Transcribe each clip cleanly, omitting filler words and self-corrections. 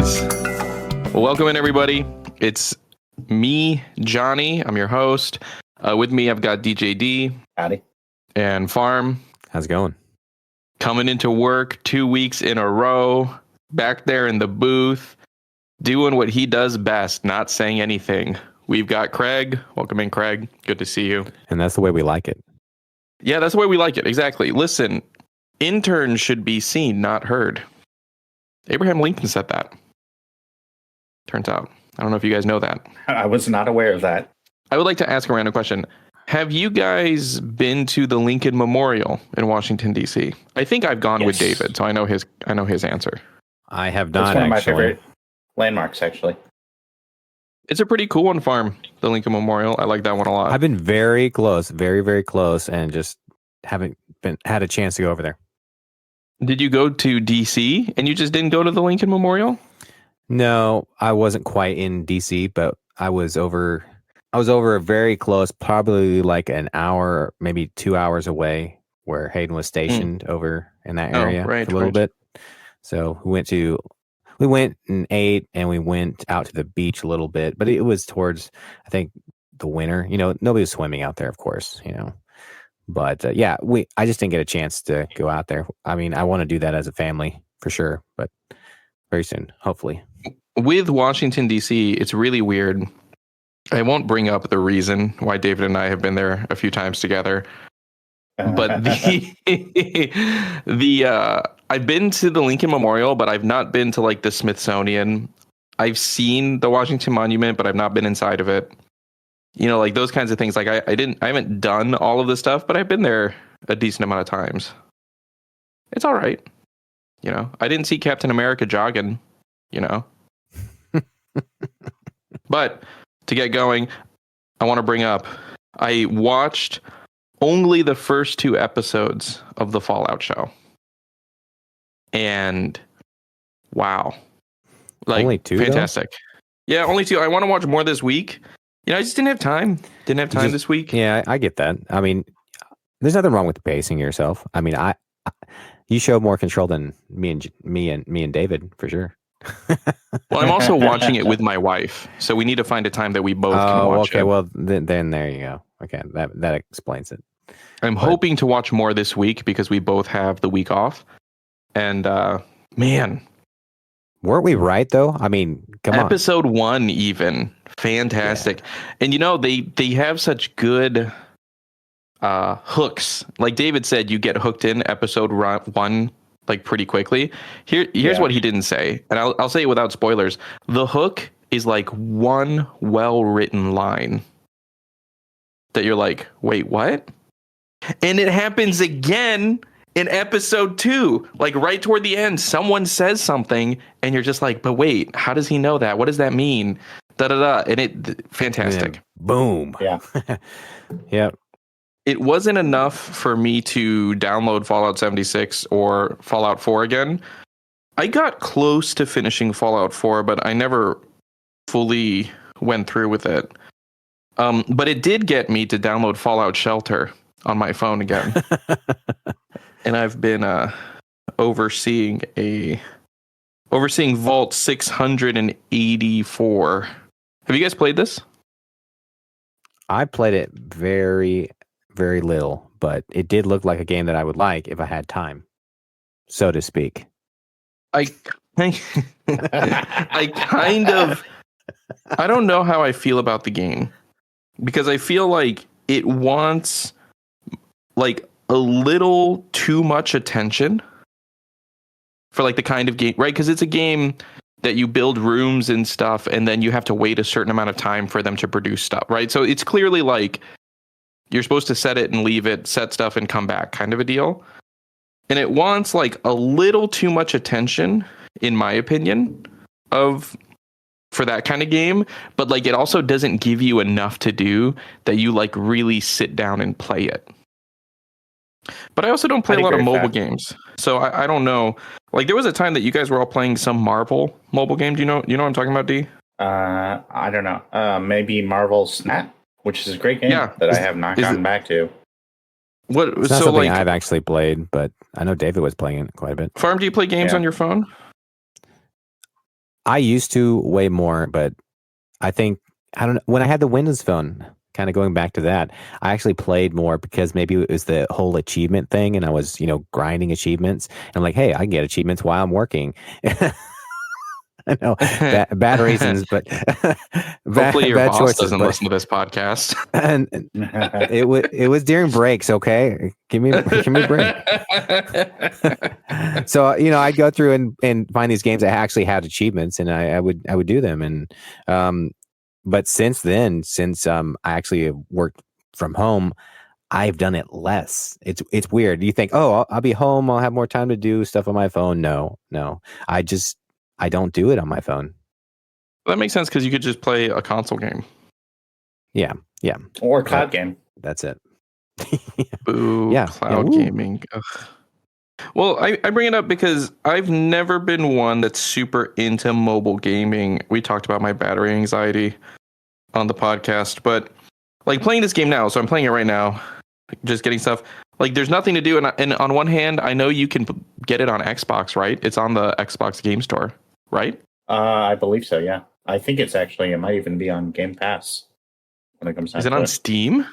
guys. Well, welcome in, everybody. It's me, Johnny. I'm your host. With me, I've got DJD. Howdy. And Farm. How's it going? Coming into work 2 weeks in a row. Back there in the booth. Doing what he does best, not saying anything. We've got Craig. Welcome in, Craig. Good to see you. And that's the way we like it. Yeah, that's the way we like it. Exactly. Listen, interns should be seen, not heard. Abraham Lincoln said that. Turns out. I don't know if you guys know that. I was not aware of that. I would like to ask a random question. Have you guys been to the Lincoln Memorial in Washington, D.C.? I think I've gone with David, so I know his answer. I have not. It's one of my actually. favorite landmarks, actually. It's a pretty cool one, Farm, the Lincoln Memorial. I like that one a lot. I've been very close, very, very close, and just haven't had a chance to go over there. Did you go to D.C. and you just didn't go to the Lincoln Memorial? No, I wasn't quite in DC, but I was over very close, probably like an hour, maybe 2 hours away where Hayden was stationed over in that area for a little bit. So we went and ate, and we went out to the beach a little bit, but it was towards, I think, the winter. Nobody was swimming out there, of course, But I just didn't get a chance to go out there. I mean, I want to do that as a family for sure, but very soon, hopefully. With Washington, D.C., it's really weird. I won't bring up the reason why David and I have been there a few times together. But I've been to the Lincoln Memorial, but I've not been to like the Smithsonian. I've seen the Washington Monument, but I've not been inside of it. Like those kinds of things. Like I haven't done all of this stuff, but I've been there a decent amount of times. It's all right. I didn't see Captain America jogging, But to get going, I want to bring up, I watched only the first 2 episodes of the Fallout show. And wow. Only 2? Fantastic. Though? Yeah, only 2. I want to watch more this week. I just didn't have time. This week. Yeah, I get that. I mean, there's nothing wrong with pacing yourself. I mean, you show more control than me and David for sure. Well, I'm also watching it with my wife, so we need to find a time that we both can watch it. Okay, well then there you go. Okay, that explains it. I'm hoping to watch more this week because we both have the week off. And man, weren't we right though? I mean, come on. Episode 1 even fantastic, and they have such good hooks. Like David said, you get hooked in episode 1 like pretty quickly. Here's what he didn't say, and I'll say it without spoilers. The hook is like one well-written line that you're like, wait, what? And it happens again in episode 2, like right toward the end. Someone says something, and you're just like, but wait, how does he know that? What does that mean? Da da da. And it fantastic. Boom. Yeah. Yeah. It wasn't enough for me to download Fallout 76 or Fallout 4 again. I got close to finishing Fallout 4, but I never fully went through with it. But it did get me to download Fallout Shelter on my phone again. And I've been overseeing Vault 684. Have you guys played this? I played it very, very little, but it did look like a game that I would like if I had time, so to speak. I don't know how I feel about the game, because I feel like it wants like a little too much attention for like the kind of game, right? Because it's a game that you build rooms and stuff, and then you have to wait a certain amount of time for them to produce stuff, right? So it's clearly like you're supposed to set it and leave it, set stuff and come back kind of a deal. And it wants like a little too much attention, in my opinion, for that kind of game. But like it also doesn't give you enough to do that you like really sit down and play it. But I also don't play a lot of mobile games. So I don't know. Like there was a time that you guys were all playing some Marvel mobile game. Do you know what I'm talking about, D? I don't know. Maybe Marvel Snap, which is a great game that I have not gotten back to. What? It's not something I've actually played, but I know David was playing it quite a bit. Farm, do you play games on your phone? I used to way more, but I think I don't know. When I had the Windows Phone, kind of going back to that, I actually played more because maybe it was the whole achievement thing, and I was grinding achievements. And I'm like, hey, I can get achievements while I'm working. I know bad reasons, but hopefully your bad boss choices. Doesn't listen to this podcast. And it was during breaks. Okay, give me a break. So I'd go through and find these games that actually had achievements, and I would do them. And but since then, I actually have worked from home, I've done it less. It's weird. You think, oh, I'll be home, I'll have more time to do stuff on my phone. No, I don't do it on my phone. That makes sense because you could just play a console game. Yeah. Or a cloud game. That's it. Boo, Yeah. cloud gaming. Ugh. Well, I bring it up because I've never been one that's super into mobile gaming. We talked about my battery anxiety on the podcast, but like playing this game now, so I'm playing it right now, just getting stuff. Like there's nothing to do, and on one hand, I know you can get it on Xbox, right? It's on the Xbox Game Store, right? I believe so, yeah. I think it might even be on Game Pass when it comes down to it. Is it on Steam?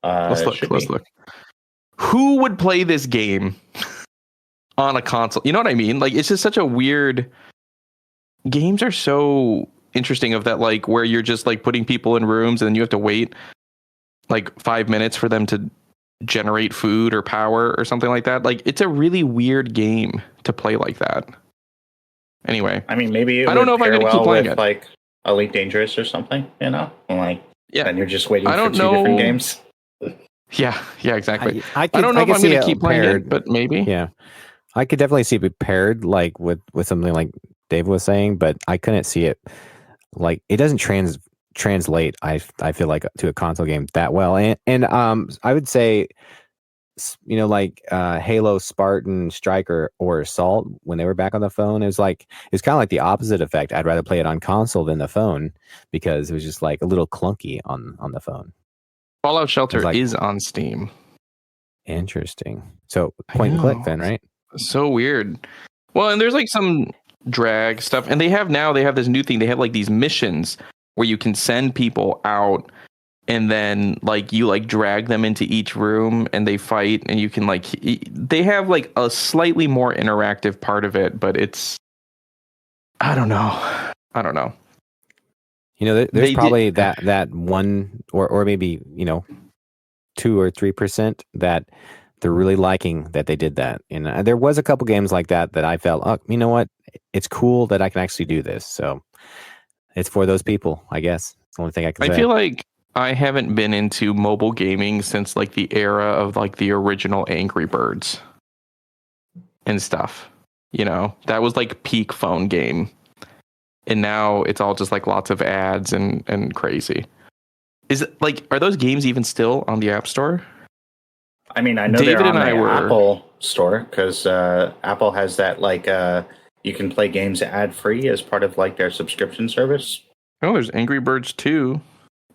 Let's look. Look. Who would play this game on a console? You know what I mean? Like, it's just such a weird. Games are so interesting of that, like, where you're just like putting people in rooms and then you have to wait like 5 minutes for them to generate food or power or something like that. Like, it's a really weird game to play like that. Anyway, I mean, maybe I don't know if I'm going to keep playing it. Like Elite Dangerous or something, like, yeah. And you're just waiting for two different games. Yeah, exactly. I don't know if I'm going to keep playing it, but maybe. Yeah, I could definitely see it paired like with something like Dave was saying, but I couldn't see it like it doesn't translate. I feel like to a console game that well, and I would say, like Halo, Spartan, Striker, or Assault when they were back on the phone, it's kind of like the opposite effect. I'd rather play it on console than the phone because it was just like a little clunky on the phone. Fallout Shelter is on Steam. Interesting. So point and click then, right? So weird. Well, and there's like some drag stuff, and they have this new thing. They have like these missions where you can send people out, and then like you like drag them into each room, and they fight, and you can like they have like a slightly more interactive part of it, but it's I don't know. There's probably that one or maybe 2 or 3% that they're really liking that they did that. And there was a couple games like that I felt, oh, you know what? It's cool that I can actually do this. So it's for those people, I guess. It's the only thing I can say. I feel like I haven't been into mobile gaming since like the era of like the original Angry Birds and stuff. That was like peak phone game. And now it's all just like lots of ads and crazy. Is it like, are those games even still on the App Store? I mean, I know David they're on the Apple Store because Apple has that like you can play games ad free as part of like their subscription service. Oh, there's Angry Birds 2.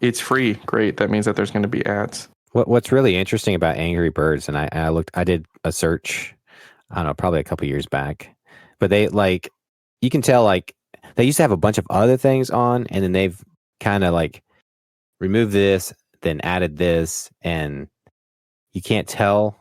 It's free. Great. That means that there's going to be ads. What's really interesting about Angry Birds, and I did a search, I don't know, probably a couple years back, but they like, you can tell like they used to have a bunch of other things on, and then they've kind of like removed this, then added this, and you can't tell,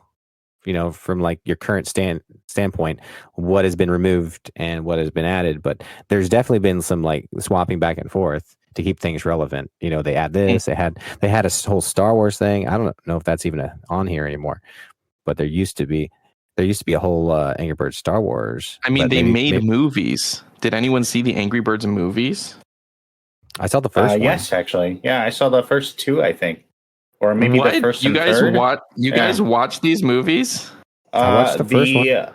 from like your current standpoint, what has been removed and what has been added. But there's definitely been some like swapping back and forth to keep things relevant. They add this, they had a whole Star Wars thing. I don't know if that's even on here anymore, but there used to be a whole Angry Birds Star Wars. I mean, they made movies. Did anyone see the Angry Birds movies? I saw the first one. Yes, actually. Yeah, I saw the first two, I think. Or maybe the first and third. You guys watch these movies? I watched the first one. Yeah.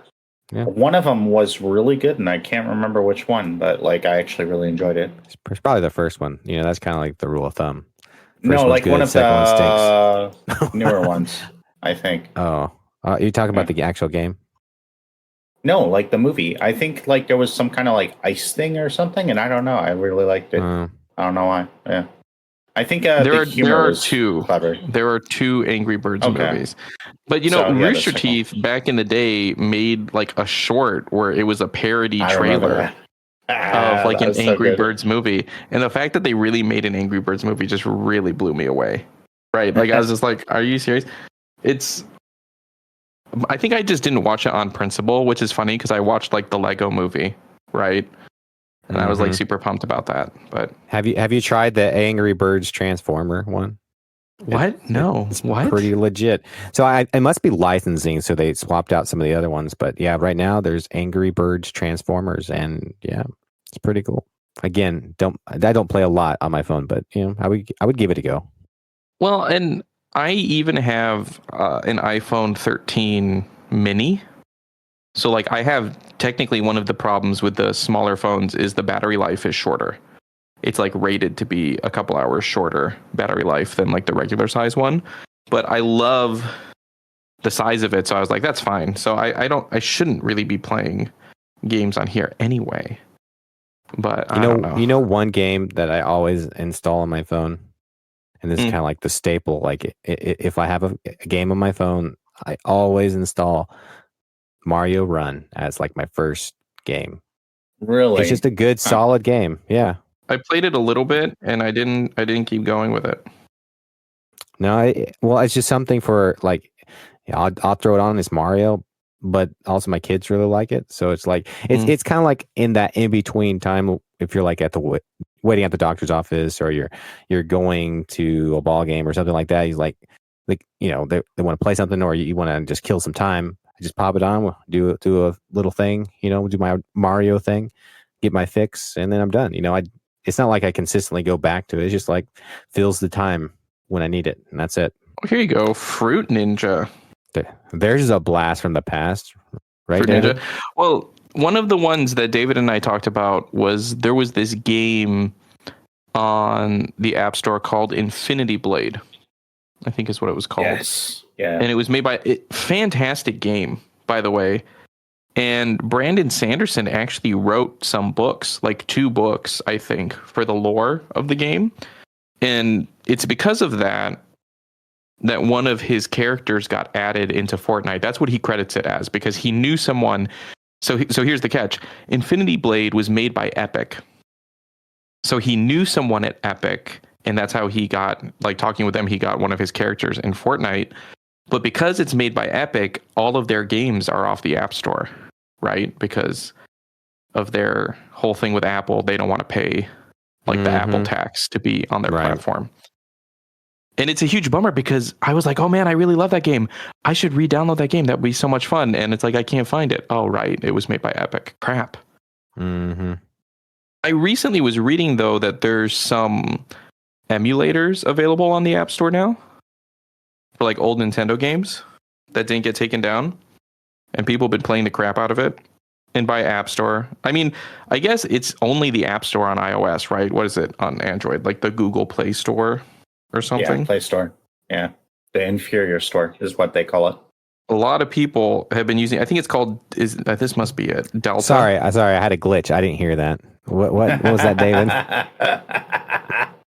One of them was really good, and I can't remember which one, but like I actually really enjoyed it. It's probably the first one. That's kind of like the rule of thumb. First like good, one of the newer ones, I think. Oh, you're talking about the actual game? No, like the movie. I think like there was some kind of like ice thing or something, and I don't know. I really liked it. I don't know why. Yeah. I think there are two. Clever. There are two Angry Birds movies, but Rooster Teeth back in the day made like a short where it was a parody trailer, of like an Angry Birds movie. And the fact that they really made an Angry Birds movie just really blew me away. Right? Like I was just like, are you serious? I think I just didn't watch it on principle, which is funny because I watched like the Lego movie, right? And I was like super pumped about that. But have you tried the Angry Birds Transformer one? What? It's what? Pretty legit. So it must be licensing, so they swapped out some of the other ones. But yeah, right now there's Angry Birds Transformers, and yeah, it's pretty cool. Again, I don't play a lot on my phone, but I would give it a go. Well, and I even have an iPhone 13 mini. So like I have technically one of the problems with the smaller phones is the battery life is shorter. It's like rated to be a couple hours shorter battery life than like the regular size one. But I love the size of it. So I was like, that's fine. So I shouldn't really be playing games on here anyway. But I don't know. You know one game that I always install on my phone? And this is kind of like the staple. Like if I have a game on my phone, I always install Mario Run as like my first game. Really? It's just a good, solid game. Yeah. I played it a little bit and I didn't keep going with it. No, it's just something for like, I'll throw it on as Mario, but also my kids really like it. So it's like, it's kind of like in that in between time. If you're like at the waiting at the doctor's office, or you're going to a ball game or something like that. He's like they want to play something, or you want to just kill some time. I just pop it on, do a little thing, do my Mario thing, get my fix, and then I'm done. It's not like I consistently go back to it. It's just like fills the time when I need it, and that's it. Well, here you go, Fruit Ninja. There's a blast from the past, right, Fruit Ninja? Well, one of the ones that David and I talked about was there was this game on the App Store called Infinity Blade, I think is what it was called. Yes. Yeah. And it was made by fantastic game, by the way. And Brandon Sanderson actually wrote some books, like 2 books, I think, for the lore of the game. And it's because of that one of his characters got added into Fortnite. That's what he credits it as, because he knew someone. So here's the catch. Infinity Blade was made by Epic. So he knew someone at Epic, and that's how he got, like, talking with them, he got one of his characters in Fortnite. But because it's made by Epic, all of their games are off the App Store, right? Because of their whole thing with Apple, they don't want to pay like the Apple tax to be on their platform. And it's a huge bummer because I was like, oh man, I really love that game. I should re-download that game. That would be so much fun. And it's like, I can't find it. Oh, right. It was made by Epic. Crap. Mm-hmm. I recently was reading, though, that there's some emulators available on the App Store now for like old Nintendo games that didn't get taken down. And people have been playing the crap out of it. And by App Store, I mean, I guess it's only the App Store on iOS, right? What is it on Android? Like the Google Play Store or something? Yeah, Play Store. Yeah. The inferior store is what they call it. A lot of people have been using, I think it's called, this must be it, Delta. Sorry, I had a glitch. I didn't hear that. What was that, David?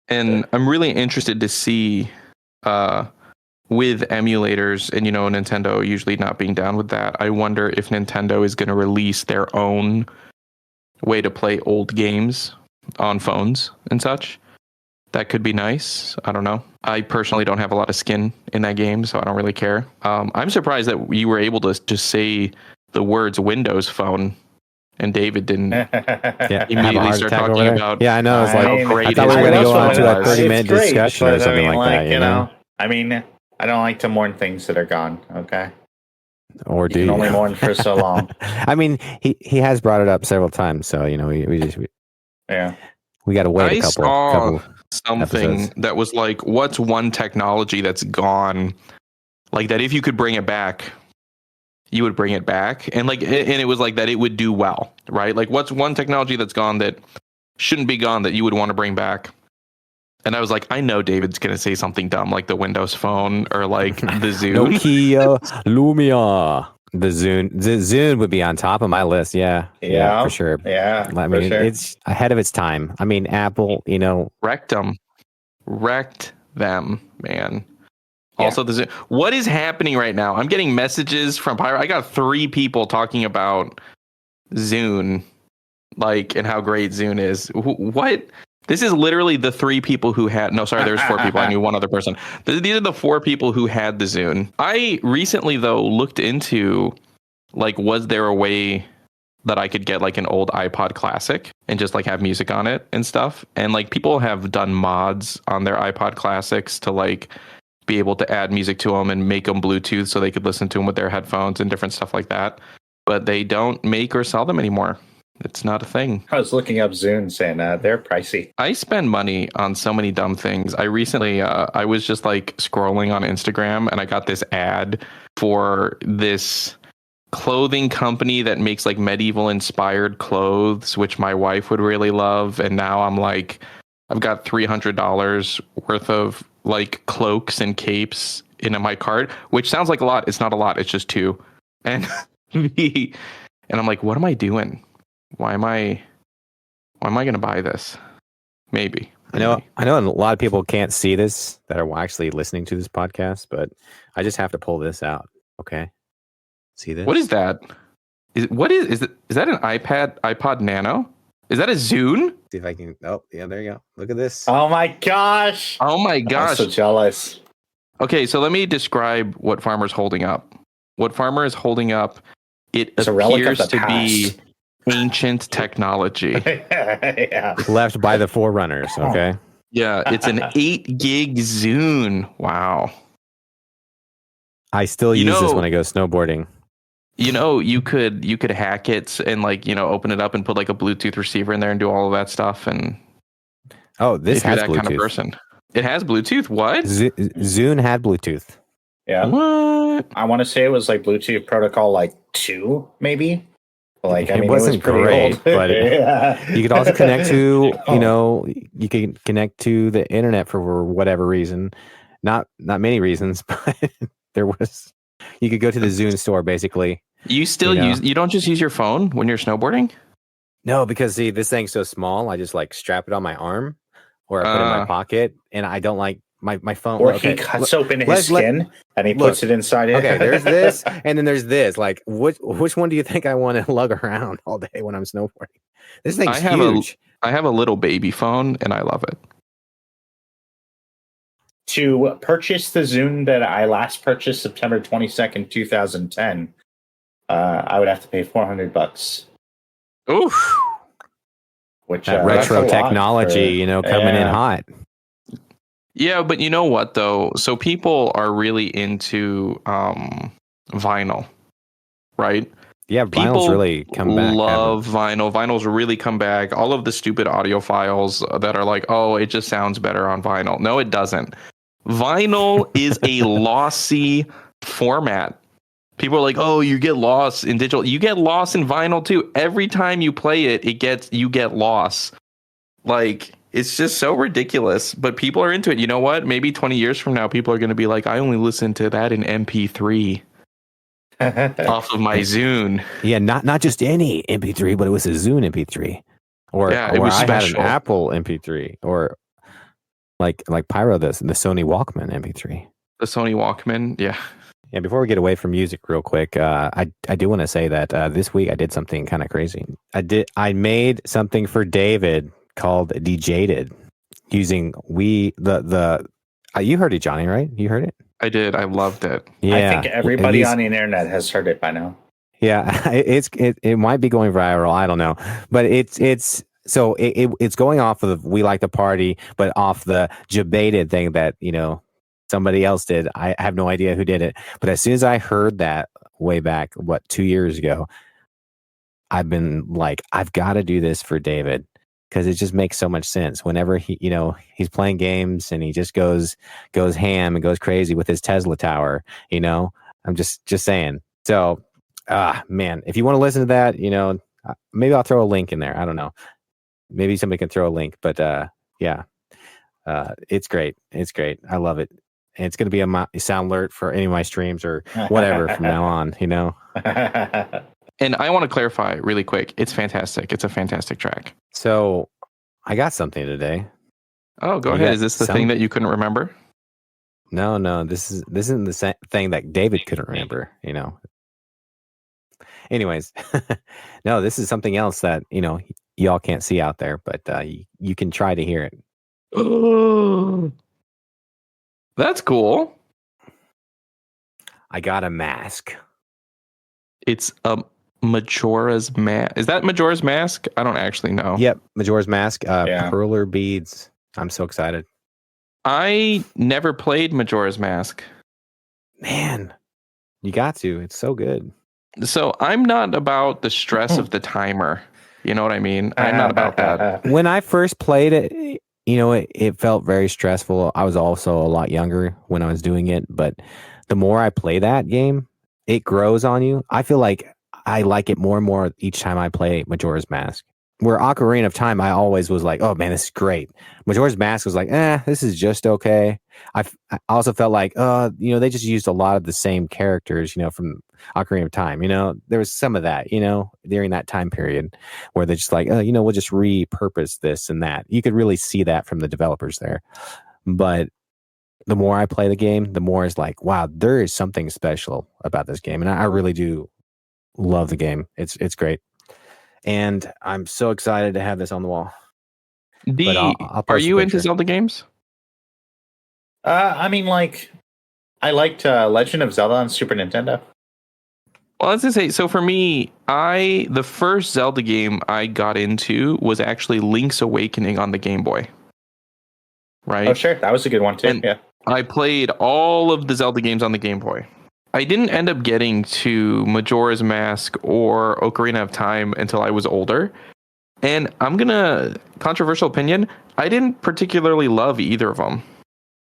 And I'm really interested to see with emulators and, Nintendo usually not being down with that. I wonder if Nintendo is going to release their own way to play old games on phones and such. That could be nice. I don't know. I personally don't have a lot of skin in that game, so I don't really care. I'm surprised that you were able to just say the words Windows Phone, and David didn't immediately start talking about. Yeah, I know. It's like, I thought we were going to go on to a 30-minute discussion or something like that. I mean, I don't like to mourn things that are gone. Okay. Or do you can only mourn for so long? I mean, he has brought it up several times, so we got to wait a couple something episodes. That was like, what's one technology that's gone, like that if you could bring it back, you would bring it back, and it was like that it would do well, right? Like, what's one technology that's gone that shouldn't be gone that you would want to bring back? And I was like, I know David's gonna say something dumb like the Windows Phone or like the Zune. Nokia Lumia. The Zune would be on top of my list. Yeah, for sure. Yeah, I mean, it's ahead of its time. I mean, Apple, wrecked them, man. Yeah. Also, the Zune. What is happening right now? I'm getting messages from Pyro. I got 3 people talking about Zune like, and how great Zune is. What? This is literally the 3 people who had. No, sorry, there's 4 people. I knew one other person. These are the 4 people who had the Zune. I recently, though, looked into, like, was there a way that I could get like an old iPod Classic and just like have music on it and stuff? And like people have done mods on their iPod Classics to like be able to add music to them and make them Bluetooth so they could listen to them with their headphones and different stuff like that. But they don't make or sell them anymore. It's not a thing. I was looking up Zunes and they're pricey. I spend money on so many dumb things. I recently, I was just like scrolling on Instagram and I got this ad for this clothing company that makes like medieval inspired clothes, which my wife would really love. And now I'm like, I've got $300 worth of like cloaks and capes in my cart, which sounds like a lot. It's not a lot. It's just 2. And and I'm like, what am I doing? Why am I going to buy this? Maybe. I know a lot of people can't see this that are actually listening to this podcast, but I just have to pull this out. Okay. See this? What is that? Is that an iPod Nano? Is that a Zune? See if I can. Oh, yeah, there you go. Look at this. Oh my gosh. I'm so jealous. Okay, so let me describe what Farmer's holding up. What Farmer is holding up, it appears to be ancient technology. Yeah. Left by the forerunners, okay? Yeah, it's an 8 gig Zune. Wow. I still use this when I go snowboarding. You know, you could hack it and like, open it up and put like a Bluetooth receiver in there and do all of that stuff. And this has that Bluetooth. Kind of person. It has Bluetooth. What? Zune had Bluetooth. Yeah. What? I want to say it was like Bluetooth protocol like 2, maybe. Like it wasn't great, old. But yeah. You could also connect to, you could connect to the internet for whatever reason. Not many reasons, but there was. You could go to the Zune store, basically. You still you don't just use your phone when you're snowboarding? No, because see, this thing's so small. I just like strap it on my arm, or I put it in my pocket, and I don't like my phone. Or he cuts open his skin and he puts it inside it. Okay, there's this, and then there's this. Like, which one do you think I want to lug around all day when I'm snowboarding? This thing's huge. I have a little baby phone, and I love it. To purchase the Zune that I last purchased September 22nd, 2010, I would have to pay $400. Oof. Which retro technology, coming in hot. Yeah, but you know what though? So people are really into vinyl, right? Yeah, vinyl's really come back. Love vinyl. Vinyl's really come back. All of the stupid audiophiles that are like, oh, it just sounds better on vinyl. No, it doesn't. Vinyl is a lossy format. People are like, oh, you get lost in digital. You get lost in vinyl too. Every time you play it, you get lost. Like, it's just so ridiculous. But people are into it. You know what? Maybe 20 years from now, people are going to be like, I only listen to that in MP3 off of my Zune. Yeah, not just any MP3, but it was a Zune MP3. Or it was special. I had an Apple MP3, or like Pyro, the Sony Walkman MP3. The Sony Walkman, yeah. Yeah, before we get away from music real quick, I do want to say that this week I did something kind of crazy. I made something for David called Dejaded using you heard it, Johnny, right? You heard it? I did. I loved it. Yeah. I think everybody on the internet has heard it by now. Yeah, it might be going viral. I don't know, but it's going off of We Like to Party, but off the Jebaited thing that somebody else did. I have no idea who did it, but as soon as I heard that way back, 2 years ago, I've been like, I've got to do this for David because it just makes so much sense. Whenever he's playing games and he just goes ham and goes crazy with his Tesla tower. I'm just saying. So, man, if you want to listen to that, maybe I'll throw a link in there. I don't know. Maybe somebody can throw a link, but yeah, it's great. It's great. I love it. And it's going to be a sound alert for any of my streams or whatever from now on, And I want to clarify really quick. It's fantastic. It's a fantastic track. So I got something today. Oh, go ahead. Is this the thing that you couldn't remember? No. This isn't the thing that David couldn't remember, Anyways, no, this is something else that, y'all can't see out there, but you can try to hear it. That's cool. I got a mask. It's a Majora's Mask. Is that Majora's Mask? I don't actually know. Yep, Majora's Mask. Perler beads. I'm so excited. I never played Majora's Mask. Man, you got to. It's so good. So I'm not about the stress of the timer. You know what I mean? I'm not about that. When I first played it, it felt very stressful. I was also a lot younger when I was doing it, but the more I play that game, it grows on you. I feel like I like it more and more each time I play Majora's Mask. Where Ocarina of Time, I always was like, oh man, this is great. Majora's Mask was like, this is just okay. I also felt like, they just used a lot of the same characters, from Ocarina of Time. There was some of that, during that time period where they're just like, we'll just repurpose this and that. You could really see that from the developers there. But the more I play the game, the more it's like, wow, there is something special about this game. And I really do love the game. It's great. And I'm so excited to have this on the wall. Are you into Zelda games? I liked Legend of Zelda on Super Nintendo. Well, I was gonna say, so for me, the first Zelda game I got into was actually Link's Awakening on the Game Boy. Right? Oh, sure. That was a good one too. Yeah. I played all of the Zelda games on the Game Boy. I didn't end up getting to Majora's Mask or Ocarina of Time until I was older. And I'm controversial opinion, I didn't particularly love either of them.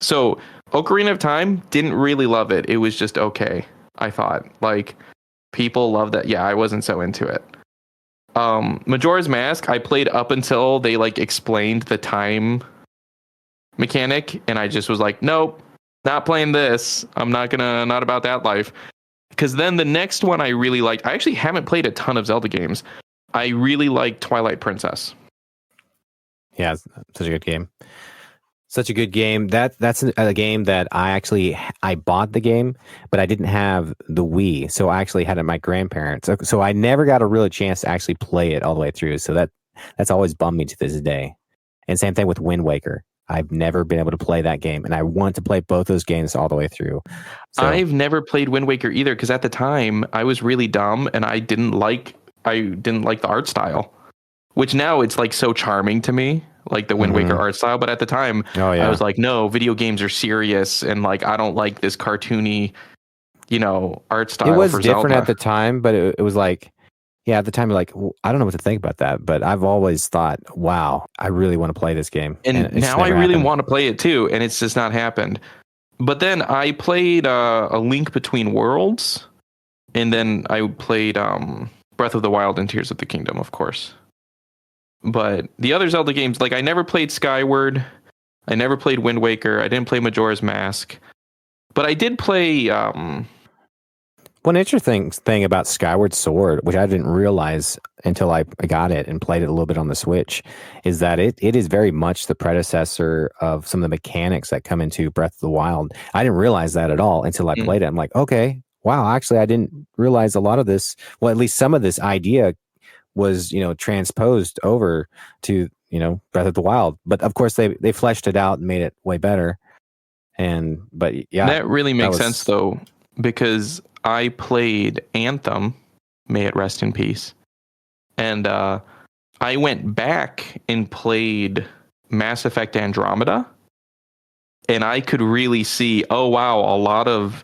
So Ocarina of Time, didn't really love it. It was just okay, I thought. Like, people loved that. Yeah, I wasn't so into it. Majora's Mask, I played up until they explained the time mechanic, and I just was like, nope. Not playing this. I'm not about that life. Because then the next one I really liked, I actually haven't played a ton of Zelda games. I really like Twilight Princess. Yeah, such a good game. Such a good game. That's a game that I bought the game, but I didn't have the Wii, so I actually had it at my grandparents. So I never got a real chance to actually play it all the way through. So that's always bummed me to this day. And same thing with Wind Waker. I've never been able to play that game, and I want to play both those games all the way through. So, I've never played Wind Waker either, because at the time I was really dumb and I didn't like the art style, which now it's so charming to me, like the Wind Waker art style. But at the time, I was like, no, video games are serious, and I don't like this cartoony, art style. It was for different Zelda at the time, but it was like. Yeah, at the time, I don't know what to think about that, but I've always thought, wow, I really want to play this game. And now I really want to play it too, and it's just not happened. But then I played A Link Between Worlds, and then I played Breath of the Wild and Tears of the Kingdom, of course. But the other Zelda games, I never played Skyward, I never played Wind Waker, I didn't play Majora's Mask, but I did play... One interesting thing about Skyward Sword, which I didn't realize until I got it and played it a little bit on the Switch, is that it is very much the predecessor of some of the mechanics that come into Breath of the Wild. I didn't realize that at all until I played it. I'm like, okay, wow, actually, I didn't realize a lot of this. Well, at least some of this idea was, transposed over to, Breath of the Wild. But of course, they fleshed it out and made it way better. But yeah, that really makes sense though, because I played Anthem, may it rest in peace, and I went back and played Mass Effect Andromeda, and I could really see, oh wow, a lot of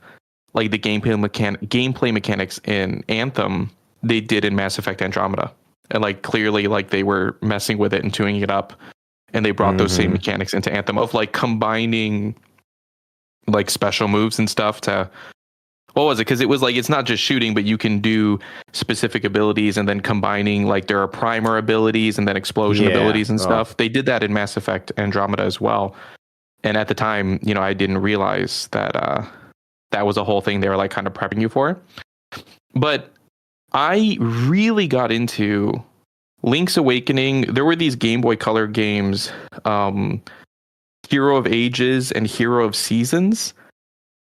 the gameplay mechanics in Anthem they did in Mass Effect Andromeda, and clearly they were messing with it and tuning it up, and they brought those same mechanics into Anthem of combining special moves and stuff to. What was it? Because it was it's not just shooting, but you can do specific abilities and then combining there are primer abilities and then explosion abilities and stuff. They did that in Mass Effect Andromeda as well. And at the time, I didn't realize that that was a whole thing they were kind of prepping you for. But I really got into Link's Awakening. There were these Game Boy Color games, Hero of Ages and Hero of Seasons.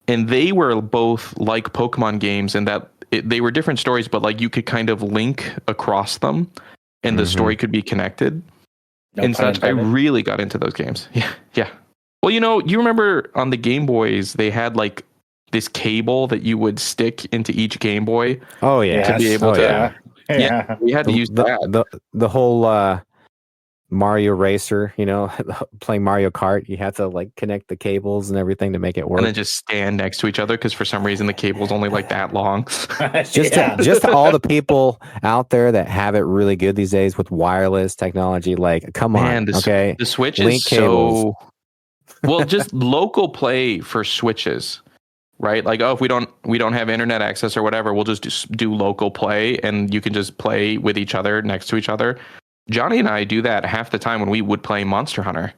And they were both like Pokemon games in that they were different stories, but you could kind of link across them. and the story could be connected and such. I really got into those games. Yeah. Well, you remember on the Game Boys, they had like this cable that you would stick into each Game Boy. Oh yeah, to be able to. Yeah, we had to use that. The whole Mario Racer, playing Mario Kart, you had to like connect the cables and everything to make it work, and then just stand next to each other because for some reason the cable's only like that long. just all the people out there that have it really good these days with wireless technology, like come on, okay, the Switch is so well. Just local play for Switches. Right, like if we don't have internet access or whatever, we'll just do local play, and you can just play with each other next to each other. Johnny and I do that half the time when we would play Monster Hunter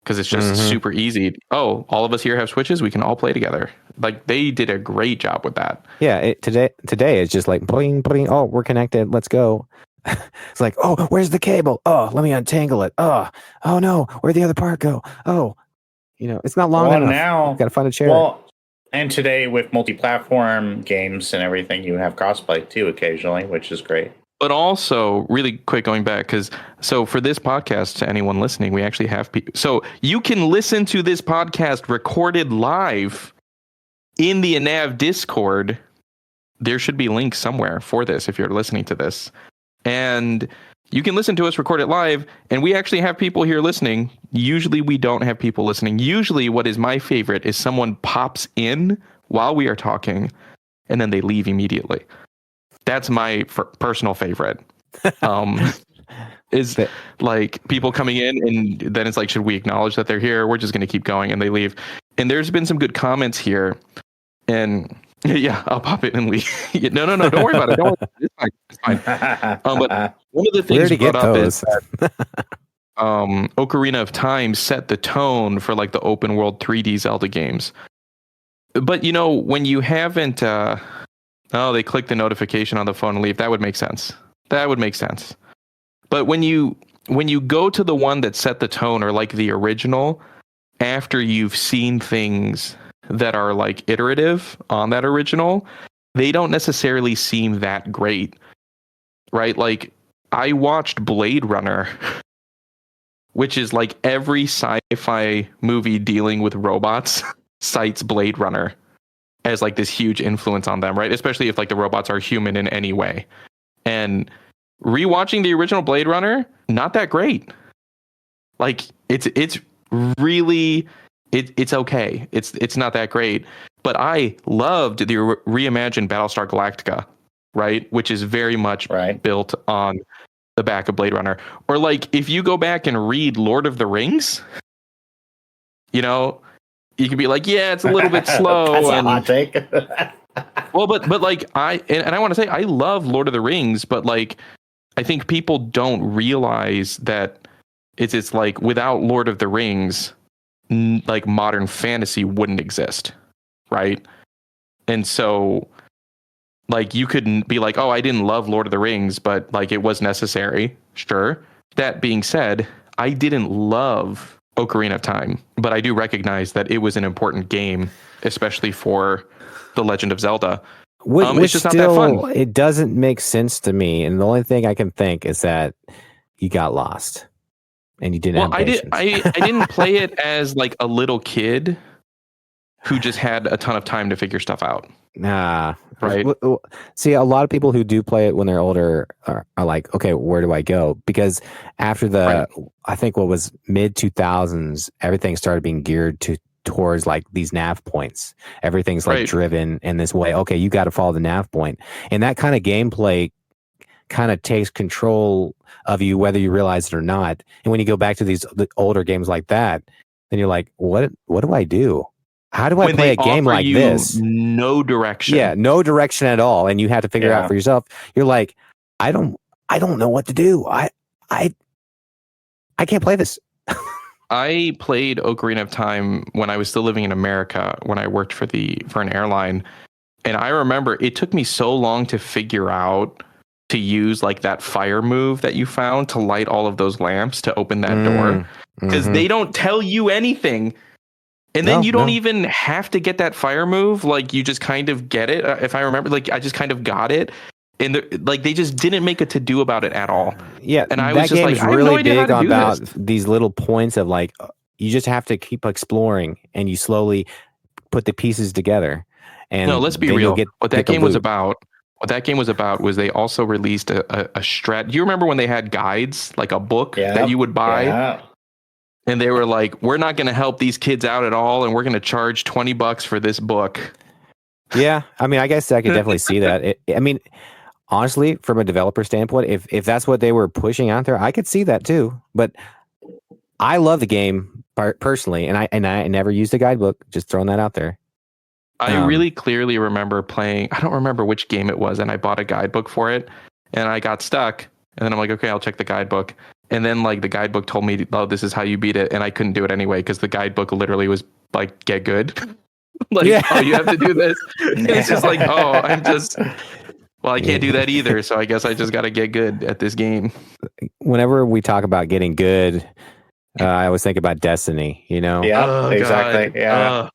because it's just super easy. Oh, all of us here have Switches; we can all play together. Like they did a great job with that. Yeah, today it's just like bling. Oh, we're connected. Let's go. It's like, oh, where's the cable? Oh, let me untangle it. Oh no, where'd the other part go? Oh, it's not long enough. Now got to find a chair. Well, and today with multi-platform games and everything, you have crossplay too occasionally, which is great. But also, really quick, going back, so for this podcast, to anyone listening, we actually have people. So you can listen to this podcast recorded live in the Anav Discord. There should be links somewhere for this if you're listening to this. And you can listen to us record it live, and we actually have people here listening. Usually we don't have people listening. Usually what is my favorite is someone pops in while we are talking, and then they leave immediately. That's my personal favorite. Is like people coming in, and then it's like, should we acknowledge that they're here? We're just going to keep going, and they leave. And there's been some good comments here, and yeah, I'll pop it and leave. No, don't worry about it. Don't worry. It's fine. But one of the things brought up is that Ocarina of Time set the tone for like the open world 3D Zelda games. But when you haven't, they click the notification on the phone and leave. That would make sense. But when you go to the one that set the tone, or like the original, after you've seen things that are like iterative on that original, they don't necessarily seem that great, right? Like I watched Blade Runner, which is like every sci-fi movie dealing with robots cites Blade Runner as like this huge influence on them, right? Especially if like the robots are human in any way. And rewatching the original Blade Runner, not that great. Like it's really it's okay. It's not that great. But I loved the reimagined Battlestar Galactica, right? Which is very much built on the back of Blade Runner. Or like if you go back and read Lord of the Rings, you can be like, yeah, it's a little bit slow. That's a hot take. Well, but like I want to say I love Lord of the Rings, but like I think people don't realize that it's like without Lord of the Rings, like modern fantasy wouldn't exist, right? And so like you couldn't be like, oh, I didn't love Lord of the Rings, but like it was necessary. Sure. That being said, I didn't love Ocarina of Time, but I do recognize that it was an important game, especially for The Legend of Zelda. Which it's just still, not that fun. It doesn't make sense to me, and the only thing I can think is that you got lost and you didn't have patience. I didn't play it as like a little kid who just had a ton of time to figure stuff out. Nah. Right. See, a lot of people who do play it when they're older are like, okay, where do I go? Because after I think what was mid 2000s, everything started being geared towards like these nav points. Everything's like driven in this way. Okay, you got to follow the nav point. And that kind of gameplay kind of takes control of you, whether you realize it or not. And when you go back to the older games like that, then you're like, what do I do? How do I play a game like this? No direction. Yeah, no direction at all, and you have to figure it out for yourself. You're like, I don't know what to do. I can't play this. I played Ocarina of Time when I was still living in America, when I worked for an airline, and I remember it took me so long to figure out to use like that fire move that you found to light all of those lamps to open that door, because they don't tell you anything. And then you don't even have to get that fire move. Like you just kind of get it. If I remember, like I just kind of got it. and like they just didn't make a to do about it at all. Yeah, and I that was just game's like, I really have no idea big how to do about this. these little points of like you just have to keep exploring, and you slowly put the pieces together. And no, let's be then real. What that game was about was they also released a strat. Do you remember when they had guides, like a book that you would buy? Yeah. And they were like, we're not going to help these kids out at all, and we're going to charge $20 for this book. Yeah, I mean, I guess I could definitely see that. I mean, honestly, from a developer standpoint, if that's what they were pushing out there, I could see that too. But I love the game personally, and I never used a guidebook. Just throwing that out there. I really clearly remember playing. I don't remember which game it was, and I bought a guidebook for it, and I got stuck. And then I'm like, okay, I'll check the guidebook. And then like the guidebook told me, oh, this is how you beat it, and I couldn't do it anyway because the guidebook literally was like, get good. Like, oh, you have to do this. And it's just like, oh, I can't do that either. So I guess I just got to get good at this game. Whenever we talk about getting good, I always think about Destiny, you know? Yeah, exactly. Yeah.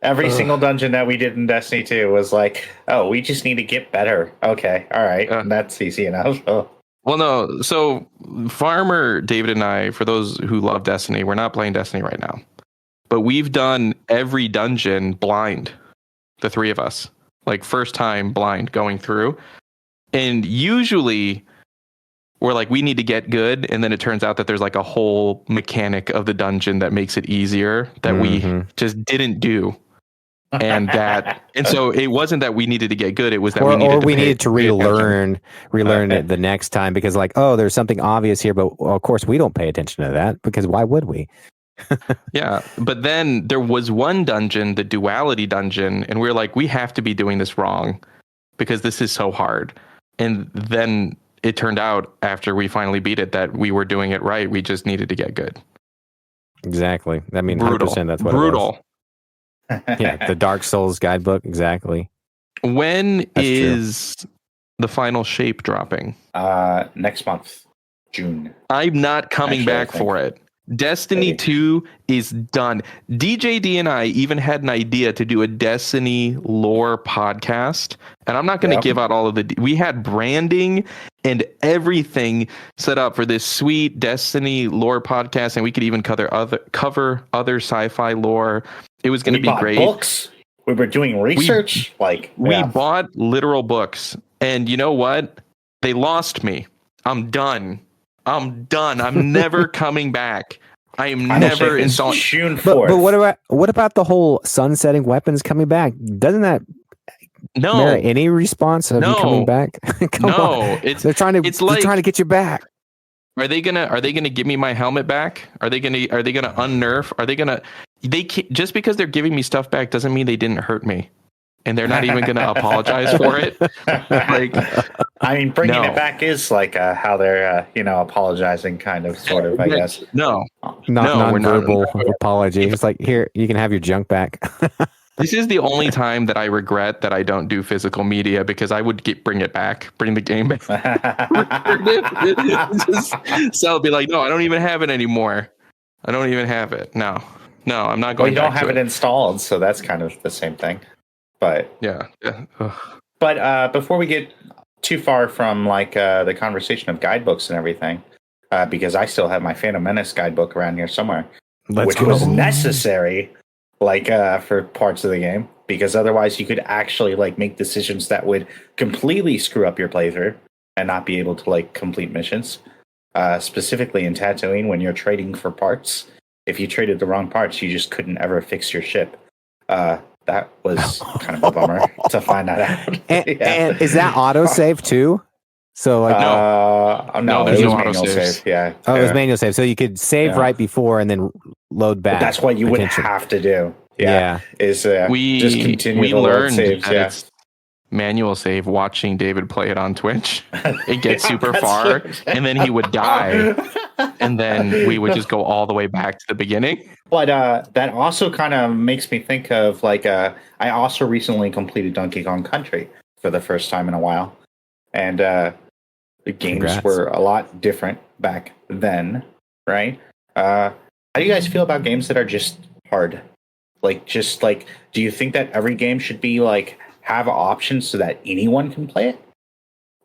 Every single dungeon that we did in Destiny 2 was like, oh, we just need to get better. Okay. All right. That's easy enough. Oh. Well, no. So Farmer, David, and I, for those who love Destiny, we're not playing Destiny right now. But we've done every dungeon blind, the three of us, like first time blind going through. And usually we're like, we need to get good. And then it turns out that there's like a whole mechanic of the dungeon that makes it easier that we just didn't do. And so it wasn't that we needed to get good. It was that we needed to relearn it the next time because like, oh, there's something obvious here. But of course we don't pay attention to that because why would we? Yeah, but then there was one dungeon, the duality dungeon, and we were like, we have to be doing this wrong because this is so hard. And then it turned out after we finally beat it that we were doing it right. We just needed to get good. Exactly. I mean, brutal. 100%. That's what brutal. It was. Yeah, the Dark Souls guidebook. Exactly. When is the final shape dropping? Next month, June. I'm not coming back for it. Destiny 2 is done. DJD and I even had an idea to do a Destiny lore podcast, and I'm not going to give out all of the. We had branding and everything set up for this sweet Destiny lore podcast, and we could even cover other sci-fi lore. It was going to be great. Books. We were doing research. We bought literal books, and you know what? They lost me. I'm done. I'm never coming back. I am never installing. June 4th. But what about the whole sunsetting weapons coming back? Doesn't that merit any response of you coming back? Come on. They're trying to get you back. Are they gonna give me my helmet back? Are they gonna unnerf? Are they gonna? Just because they're giving me stuff back doesn't mean they didn't hurt me. And they're not even going to apologize for it. Like, I mean, bringing it back is like how they're, apologizing, kind of, sort of, I guess. Non-verbal apology. It's like, here, you can have your junk back. This is the only time that I regret that I don't do physical media because I would bring the game back. So I'll be like, no, I don't even have it anymore. I don't even have it. No, I'm not going. Well, you don't have it installed, so that's kind of the same thing. But yeah. But before we get too far from the conversation of guidebooks and everything, because I still have my Phantom Menace guidebook around here somewhere, which was necessary, for parts of the game, because otherwise you could actually make decisions that would completely screw up your playthrough and not be able to complete missions. Specifically in Tatooine, when you're trading for parts, if you traded the wrong parts, you just couldn't ever fix your ship. That was kind of a bummer to find that out. And is that autosave too? So no, there's no autosave. Yeah. Oh, it was manual save. So you could save right before and then load back. But that's what you would have to do. Yeah. Is we just continue to learned load saves. It's manual save watching David play it on Twitch. It gets super far and then he would die. And then we would just go all the way back to the beginning. But that also kind of makes me think of I also recently completed Donkey Kong Country for the first time in a while. And the games were a lot different back then, right? How do you guys feel about games that are just hard? Do you think that every game should be have options so that anyone can play it?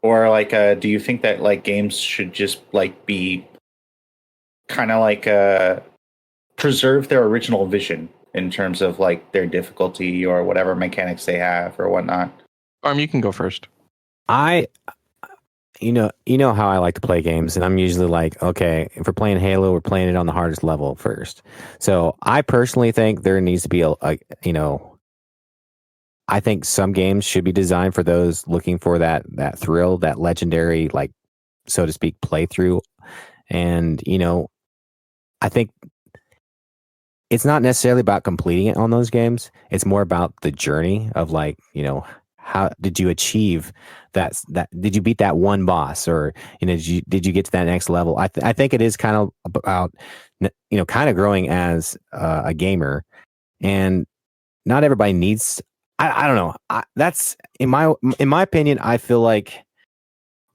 Or like, do you think that like games should just like be kind of like preserve their original vision in terms of like their difficulty or whatever mechanics they have or whatnot? You can go first. You know how I like to play games, and I'm usually like, okay, if we're playing Halo, we're playing it on the hardest level first. So I personally think there needs to be I think some games should be designed for those looking for that thrill, that legendary, like, so to speak, playthrough. And I think it's not necessarily about completing it on those games. It's more about the journey of like, how did you achieve that did you beat that one boss, or did you get to that next level? I think it is kind of about kind of growing as a gamer, and not everybody needs. I don't know. That's in my opinion. I feel like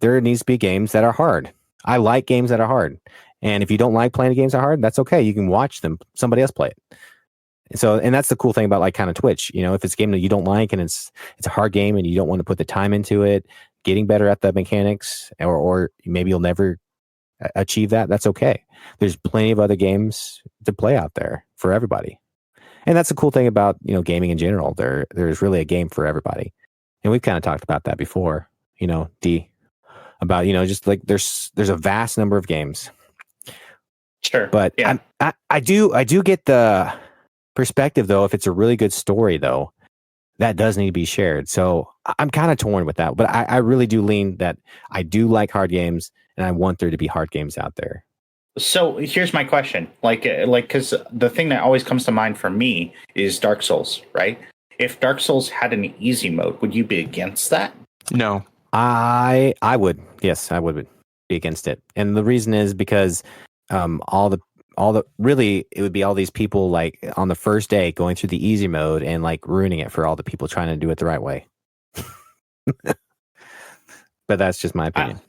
there needs to be games that are hard. I like games that are hard, and if you don't like playing games that are hard, that's okay. You can watch them. Somebody else play it. So, and that's the cool thing about like kind of Twitch, if it's a game that you don't like and it's a hard game and you don't want to put the time into it, getting better at the mechanics, or maybe you'll never achieve that. That's okay. There's plenty of other games to play out there for everybody. And that's the cool thing about, gaming in general. There's really a game for everybody. And we've kind of talked about that before, D, about, just like there's a vast number of games. Sure. But yeah. I do get the perspective, though. If it's a really good story, though, that does need to be shared. So I'm kind of torn with that, but I really do lean that I do like hard games, and I want there to be hard games out there. So here's my question, because the thing that always comes to mind for me is Dark Souls, right? If Dark Souls had an easy mode, would you be against that? No, I would. Yes, I would be against it, and the reason is because all the really, it would be all these people like on the first day going through the easy mode and like ruining it for all the people trying to do it the right way. But that's just my opinion.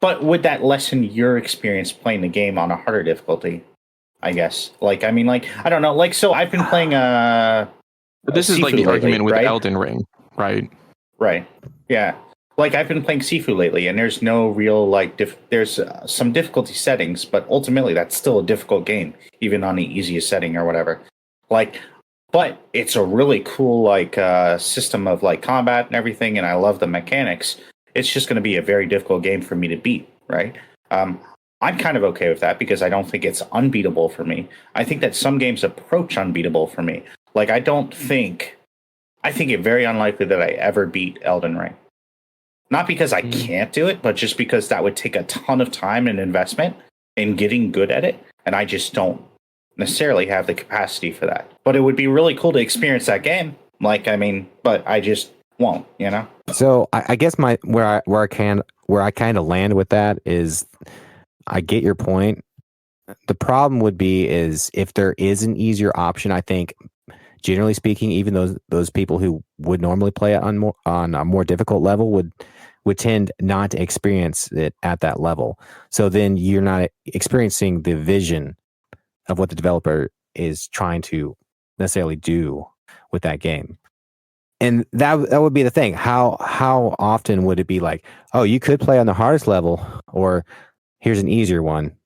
But would that lessen your experience playing the game on a harder difficulty? I guess. I don't know. So I've been playing but this is like the argument with right? Elden Ring, right? Right. Yeah. I've been playing Sifu lately, and there's no real there's some difficulty settings, but ultimately that's still a difficult game, even on the easiest setting or whatever. But it's a really cool system of combat and everything, and I love the mechanics. It's just going to be a very difficult game for me to beat, right? I'm kind of okay with that because I don't think it's unbeatable for me. I think that some games approach unbeatable for me. I think it very unlikely that I ever beat Elden Ring. Not because I can't do it, but just because that would take a ton of time and investment in getting good at it. And I just don't necessarily have the capacity for that. But it would be really cool to experience that game. But I just won't, So I guess where I kind of land with that is, I get your point. The problem would be is if there is an easier option. I think, generally speaking, even those people who would normally play it on a more difficult level would tend not to experience it at that level. So then you're not experiencing the vision of what the developer is trying to necessarily do with that game. And that would be the thing. How often would it be like, oh, you could play on the hardest level, or here's an easier one?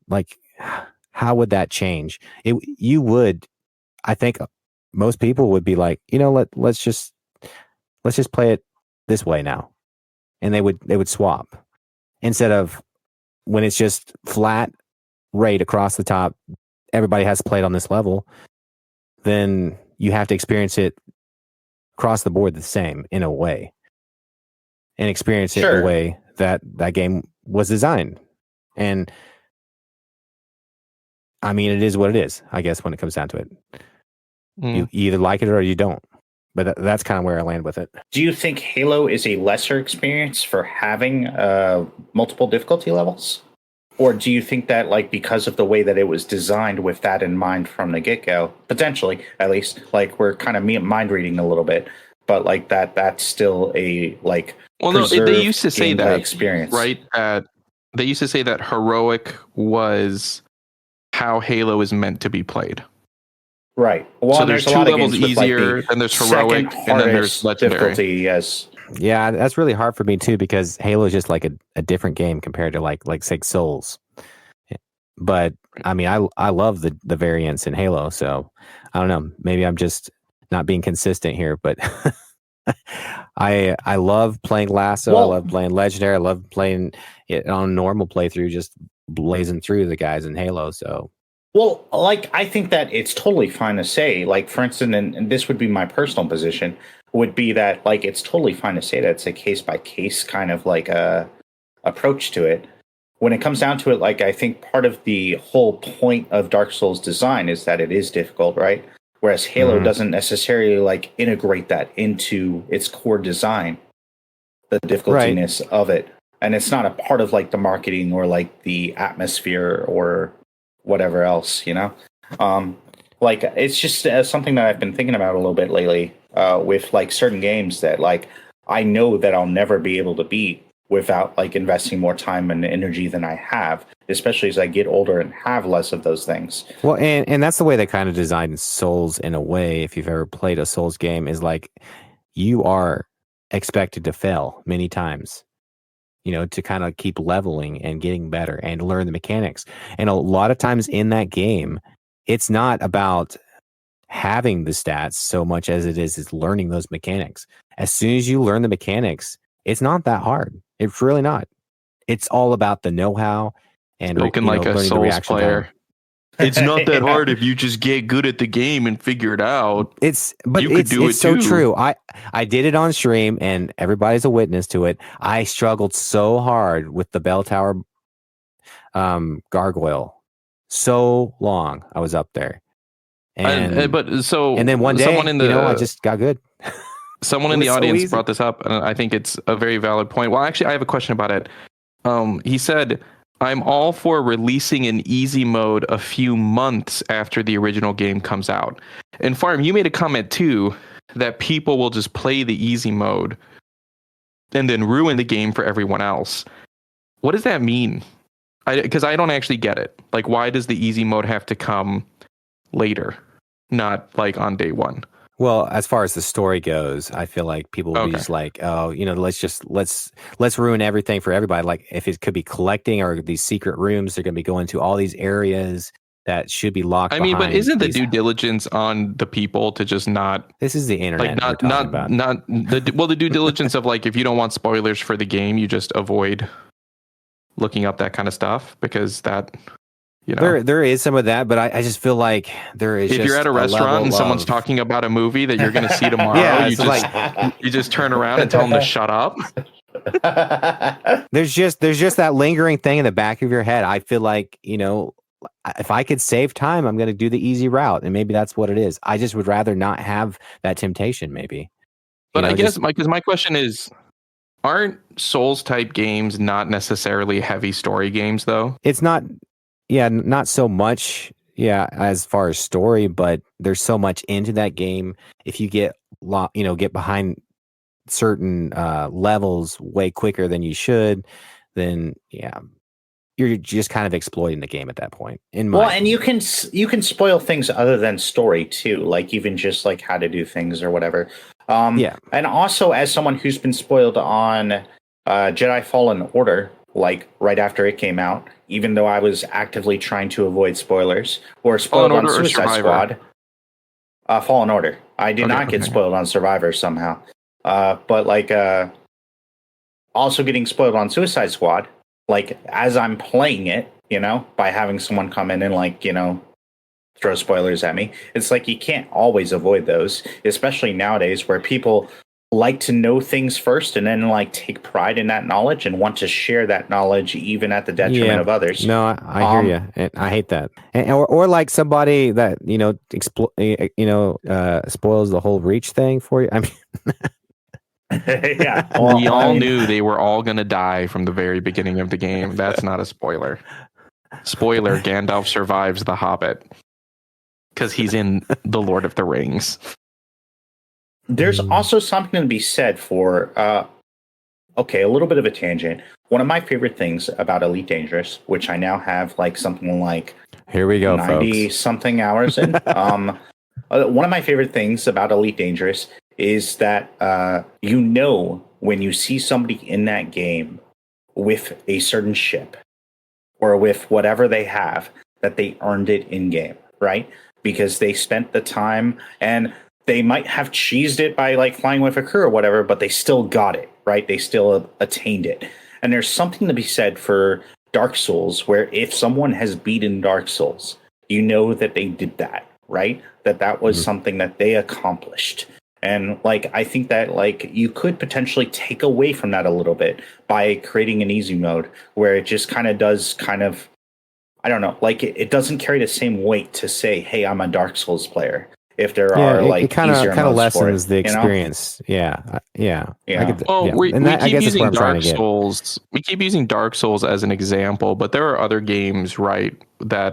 How would that change? You would, I think most people would be like, let's just play it this way now. And they would swap, instead of when it's just flat rate across the top. Everybody has to play it on this level. Then you have to experience it across the board the same in a way, and experience it the way that game was designed. And it is what it is, I guess, when it comes down to it. You either like it or you don't. But that's kind of where I land with it. Do you think Halo is a lesser experience for having multiple difficulty levels? Or do you think that, because of the way that it was designed with that in mind from the get-go, potentially, at least, we're kind of mind reading a little bit, but that's still a well, no, they used to say that experience, right? They used to say that heroic was how Halo is meant to be played. Right. Well, so there's two levels easier, then there's heroic, and then there's legendary. Difficulty as Yeah, that's really hard for me too because Halo is just like a different game compared to like say Souls. But I mean, I love the variants in Halo, so I don't know. Maybe I'm just not being consistent here, but I love playing Lasso. I love playing Legendary. I love playing it on normal playthrough, just blazing through the guys in Halo. So, well, like I think that it's totally fine to say, like for instance, and this would be my personal position, would be that like it's totally fine to say that it's a case by case kind of like a approach to it. When it comes down to it, like I think part of the whole point of Dark Souls design is that it is difficult, right? Whereas Halo doesn't necessarily like integrate that into its core design, the difficultiness of it. And it's not a part of like the marketing or like the atmosphere or whatever else, you know? Like it's just something that I've been thinking about a little bit lately with like certain games that like I know that I'll never be able to beat without like investing more time and energy than I have, especially as I get older and have less of those things. Well, and that's the way they kind of designed Souls in a way. If you've ever played a Souls game, is like you are expected to fail many times, you know, to kind of keep leveling and getting better and learn the mechanics. And a lot of times in that game, it's not about having the stats so much as it is learning those mechanics. As soon as you learn the mechanics, it's not that hard. It's really not. It's all about the know-how and Spoken like a Souls player. time. It's not that hard if you just get good at the game and figure it out. It's too. so true. I did it on stream and everybody's a witness to it. I struggled so hard with the bell tower gargoyle. So long I was up there. And then one day, I just got good. Someone in the audience brought this up, and I think it's a very valid point. Well, actually, I have a question about it. He said, I'm all for releasing an easy mode a few months after the original game comes out. And Farm, you made a comment too, that people will just play the easy mode and then ruin the game for everyone else. What does that mean? Because I don't actually get it. Like, why does the easy mode have to come later, not like on day one? Well, as far as the story goes, I feel like people will be just like, oh, you know, let's ruin everything for everybody. Like if it could be collecting or these secret rooms, they're going to be going to all these areas that should be locked. I mean, but isn't the due diligence on the people to just not? This is the internet. Like the due diligence of like if you don't want spoilers for the game, you just avoid looking up that kind of stuff because that. You know? There is some of that, but I just feel like there is. If you're at a restaurant and someone's talking about a movie that you're going to see tomorrow, you just turn around and tell them to shut up. There's just that lingering thing in the back of your head. I feel like, you know, if I could save time, I'm going to do the easy route, and maybe that's what it is. I just would rather not have that temptation, maybe. But I guess because my question is, aren't Souls type games not necessarily heavy story games though? It's not. Yeah, not so much. Yeah, as far as story, but there's so much into that game. If you get behind certain levels way quicker than you should, then yeah, you're just kind of exploiting the game at that point. And you can spoil things other than story too, like even just like how to do things or whatever. And also as someone who's been spoiled on Jedi Fallen Order. Like right after it came out, even though I was actively trying to avoid spoilers, or spoiled on Suicide Squad. Fallen Order. I did not get spoiled on Survivor somehow. But like also getting spoiled on Suicide Squad, like as I'm playing it, you know, by having someone come in and like, you know, throw spoilers at me. It's like you can't always avoid those, especially nowadays where people like to know things first and then like take pride in that knowledge and want to share that knowledge even at the detriment of others. No, I hear you. And I hate that. Or like somebody that, you know, spoils the whole Reach thing for you. I mean, yeah. Well, we all knew they were all going to die from the very beginning of the game. That's not a spoiler. Spoiler, Gandalf survives the Hobbit because he's in The Lord of the Rings. There's also something to be said for, a little bit of a tangent. One of my favorite things about Elite Dangerous, which I now have like something like here we go, 90 something hours in. One of my favorite things about Elite Dangerous is that you know when you see somebody in that game with a certain ship or with whatever they have, that they earned it in game, right? Because they spent the time, and they might have cheesed it by like flying with a crew or whatever, but they still got it, right? They still attained it. And there's something to be said for Dark Souls, where if someone has beaten Dark Souls, you know that they did that, right? That was something that they accomplished. And like, I think that like you could potentially take away from that a little bit by creating an easy mode where it just kind of does kind of, I don't know, like it doesn't carry the same weight to say, hey, I'm a Dark Souls player. If there are like it kind easier of modes lessens for the it, you know? experience. Yeah. Yeah. Well, we And that, I keep guess, is what using I'm trying Dark to get. Souls. We keep using Dark Souls as an example, but there are other games, right? That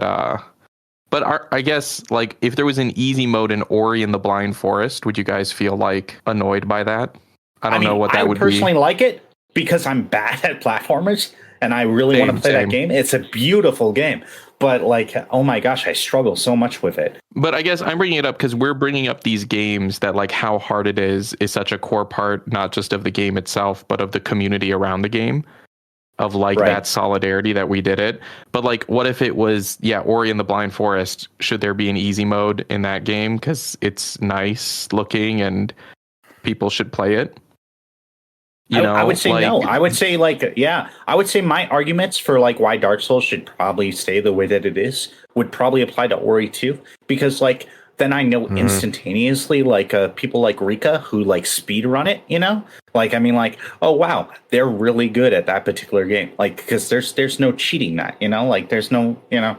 but I guess like if there was an easy mode in Ori and the Blind Forest, would you guys feel like annoyed by that? I don't know what that I would personally be. like it because I'm bad at platformers and I really want to play that game. It's a beautiful game, but like, oh my gosh, I struggle so much with it. But I guess I'm bringing it up because we're bringing up these games that like how hard it is such a core part, not just of the game itself, but of the community around the game, of like that solidarity that we did it. But like, what if it was, Ori and the Blind Forest? Should there be an easy mode in that game? Because it's nice looking and people should play it. I would say no. I would say I would say my arguments for like why Dark Souls should probably stay the way that it is would probably apply to Ori too, because like then I know instantaneously like people like Rika who like speed run it, you know, like I mean like, oh wow, they're really good at that particular game, like because there's no cheating that, you know, like there's no, you know.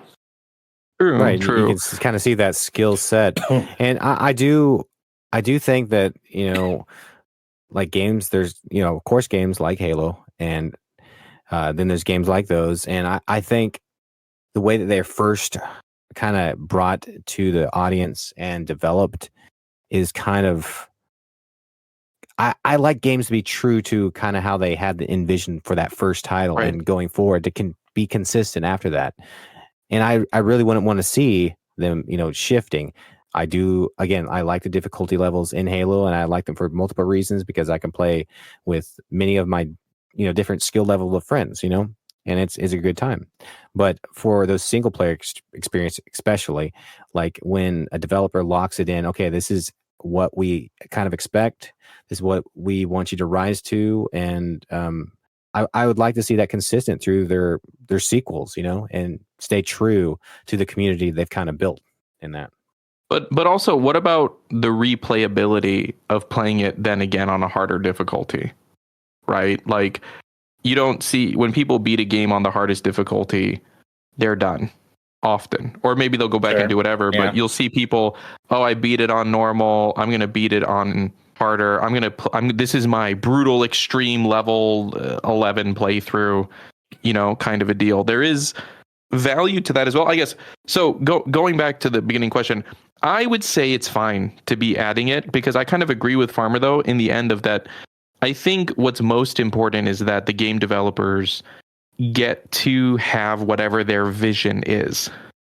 True. You can kind of see that skill set, and I do think that, you know, like games, there's, you know, of course, games like Halo, and then there's games like those. And I think the way that they're first kind of brought to the audience and developed is kind of, I like games to be true to kind of how they had the envision for that first title, and going forward to be consistent after that. And I really wouldn't want to see them, you know, shifting. I do, again, I like the difficulty levels in Halo, and I like them for multiple reasons, because I can play with many of my, you know, different skill level of friends, you know, and it's a good time. But for those single player experience, especially like when a developer locks it in, okay, this is what we kind of expect, this is what we want you to rise to. And I would like to see that consistent through their sequels, you know, and stay true to the community they've kind of built in that. But also, what about the replayability of playing it then again on a harder difficulty, right? Like, you don't see when people beat a game on the hardest difficulty, they're done often. Or maybe they'll go back and do whatever, but you'll see people, oh, I beat it on normal, I'm going to beat it on harder. This is my brutal extreme level 11 playthrough, you know, kind of a deal. There is value to that as well, I guess. So going back to the beginning question, I would say it's fine to be adding it, because I kind of agree with Farmer though in the end of that. I think what's most important is that the game developers get to have whatever their vision is,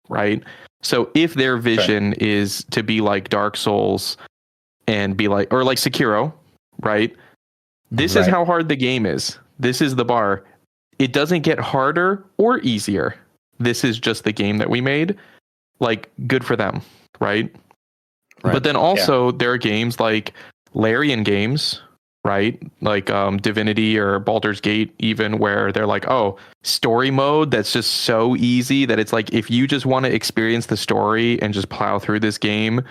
right? So if their vision is to be like Dark Souls and be like, or like Sekiro, right? This is how hard the game is. This is the bar. It doesn't get harder or easier. This is just the game that we made. Like, good for them, right? But then also there are games like Larian games, right? Like Divinity or Baldur's Gate even, where they're like, oh, story mode that's just so easy that it's like, if you just want to experience the story and just plow through this game,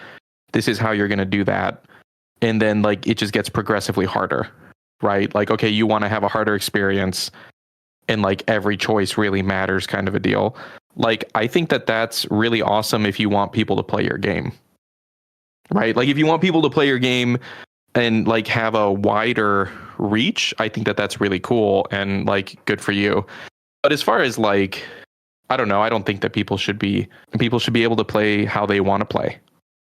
this is how you're going to do that. And then like it just gets progressively harder, right? Like, okay, you want to have a harder experience, and like every choice really matters, kind of a deal. Like, I think that that's really awesome if you want people to play your game, right? Like, if you want people to play your game and like have a wider reach, I think that that's really cool and like good for you. But as far as like, I don't know, I don't think that people should be able to play how they want to play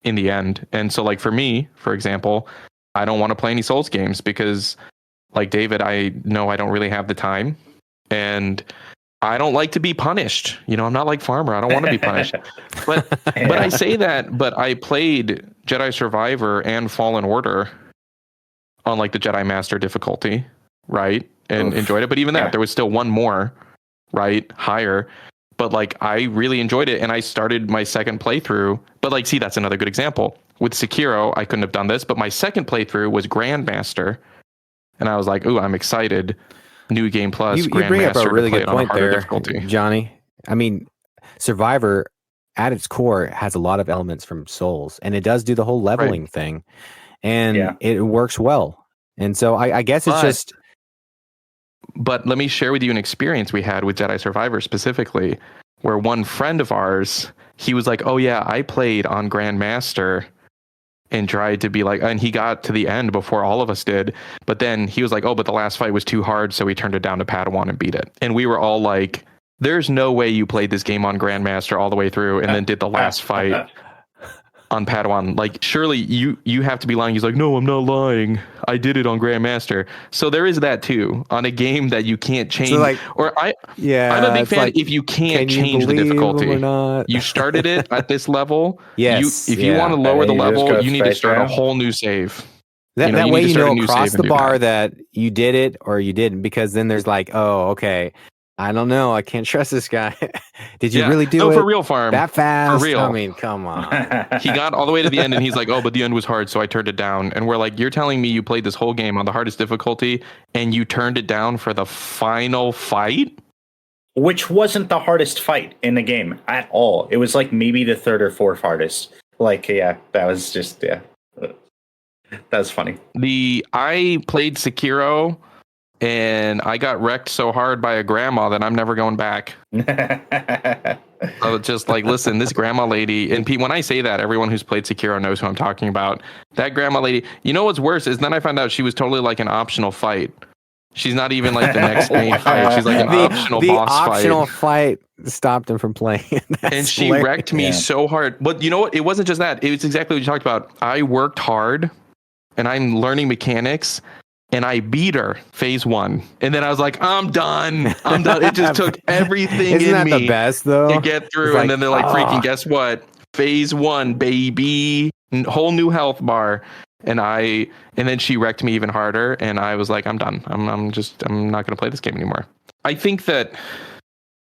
in the end. And so like for me, for example, I don't want to play any Souls games because, like David, I know I don't really have the time. And I don't like to be punished. You know, I'm not like Farmer. I don't want to be punished. But I say that, but I played Jedi Survivor and Fallen Order on like the Jedi Master difficulty, right? And enjoyed it. But even that, there was still one more, right? Higher. But like I really enjoyed it, and I started my second playthrough. But like, see, that's another good example. With Sekiro, I couldn't have done this, but my second playthrough was Grandmaster, and I was like, "Ooh, I'm excited! New game plus You bring up Grandmaster a really to play good it on a point harder there, difficulty." Johnny. I mean, Survivor at its core has a lot of elements from Souls, and it does do the whole leveling thing, and it works well. And so I guess it's just. But let me share with you an experience we had with Jedi Survivor specifically, where one friend of ours, he was like, "Oh yeah, I played on Grandmaster and tried to be like," and he got to the end before all of us did. But then he was like, "Oh, but the last fight was too hard," so he turned it down to Padawan and beat it. And we were all like, "There's no way you played this game on Grandmaster all the way through and then did the last fight on Padawan. Like, surely you have to be lying." He's like, "No, I'm not lying. I did it on Grandmaster." So there is that too on a game that you can't change. So like, I'm a big fan. Like, if you can't change the difficulty, or not? You started it at this level. Yes. If you want to lower the level, you need to start a whole new save. That way you know across the bar that you did it or you didn't, because then there's like, oh, okay, I don't know, I can't trust this guy. Did you really do it? For real, Farm. That fast? For real. I mean, come on. He got all the way to the end and he's like, "Oh, but the end was hard, so I turned it down." And we're like, "You're telling me you played this whole game on the hardest difficulty and you turned it down for the final fight?" Which wasn't the hardest fight in the game at all. It was like maybe the third or fourth hardest. Like, that was just, that was funny. I played Sekiro and I got wrecked so hard by a grandma that I'm never going back. So just like, listen, this grandma lady, and when I say that, everyone who's played Sekiro knows who I'm talking about. That grandma lady, you know what's worse is then I found out she was totally like an optional fight. She's not even like the next main fight. She's like an optional boss fight. The optional fight stopped him from playing. And she wrecked me so hard. But you know what? It wasn't just that. It was exactly what you talked about. I worked hard and I'm learning mechanics. And I beat her phase 1. And then I was like, I'm done. It just took everything Isn't in that me the best, though? To get through. And then they're like, freaking, guess what? Phase 1, baby. Whole new health bar. And then she wrecked me even harder. And I was like, I'm done. I'm not going to play this game anymore. I think that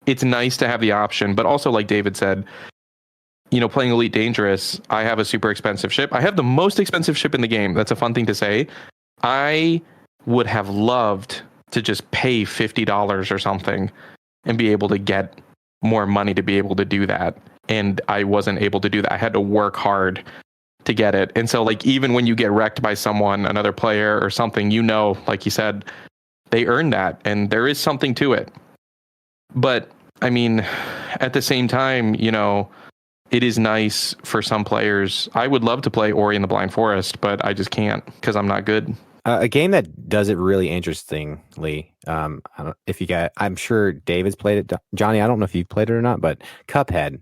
it's nice to have the option. But also, like David said, playing Elite Dangerous, I have a super expensive ship. I have the most expensive ship in the game. That's a fun thing to say. I would have loved to just pay $50 or something and be able to get more money to be able to do that. And I wasn't able to do that. I had to work hard to get it. And so like, even when you get wrecked by someone, another player or something, like you said, they earned that and there is something to it. But I mean, at the same time, it is nice for some players. I would love to play Ori and the Blind Forest, but I just can't because I'm not good. A game that does it really interestingly. I'm sure David's played it. Johnny, I don't know if you've played it or not, but Cuphead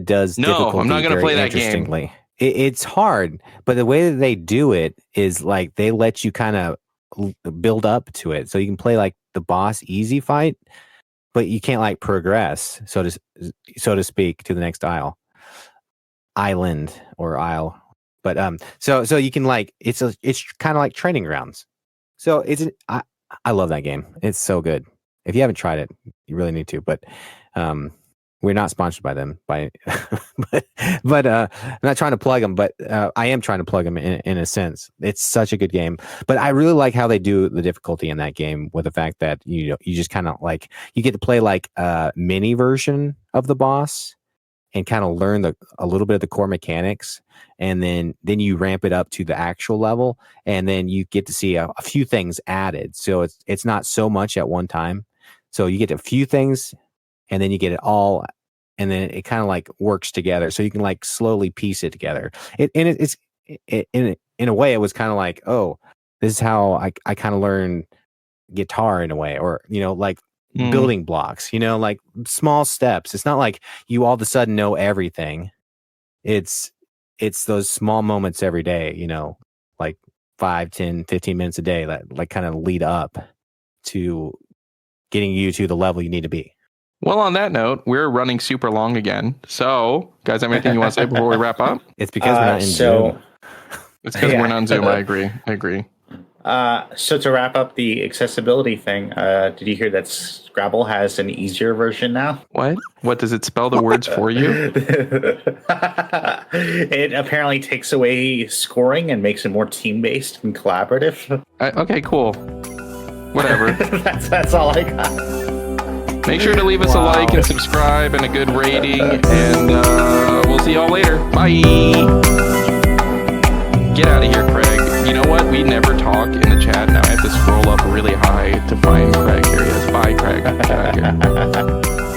does. No, I'm not going to play that game. It's hard, but the way that they do it is like they let you kind of build up to it, so you can play like the boss easy fight, but you can't like progress, so to speak, to the next island or isle. But so you can like it's kind of like training grounds. So I love that game. It's so good. If you haven't tried it, you really need to. But we're not sponsored by them. But I'm not trying to plug them. But I am trying to plug them in a sense. It's such a good game. But I really like how they do the difficulty in that game with the fact that you just kind of like you get to play like a mini version of the boss and kind of learn a little bit of the core mechanics, and then you ramp it up to the actual level, and then you get to see a few things added. So it's not so much at one time. So you get a few things, and then you get it all, and then it kind of like works together. So you can like slowly piece it together. In a way, it was kind of like, oh, this is how I kind of learned guitar in a way, or like. Building blocks, like small steps. It's not like you all of a sudden know everything. It's those small moments every day, like 5, 10, 15 minutes a day that like kind of lead up to getting you to the level you need to be. Well, on that note, we're running super long again. So, guys, have anything you want to say before we wrap up? It's because we're not in Zoom. It's because we're not in Zoom. I agree. So to wrap up the accessibility thing, did you hear that Scrabble has an easier version now? What does it spell the words for you? It apparently takes away scoring and makes it more team-based and collaborative. Okay, cool. Whatever. That's all I got. Make sure to leave us a like and subscribe and a good rating, and we'll see y'all later. Bye. Get out of here, Craig. You know what? We never talk in the chat. Now I have to scroll up really high to find Craig. Here he is. Bye, Craig. Get out of here.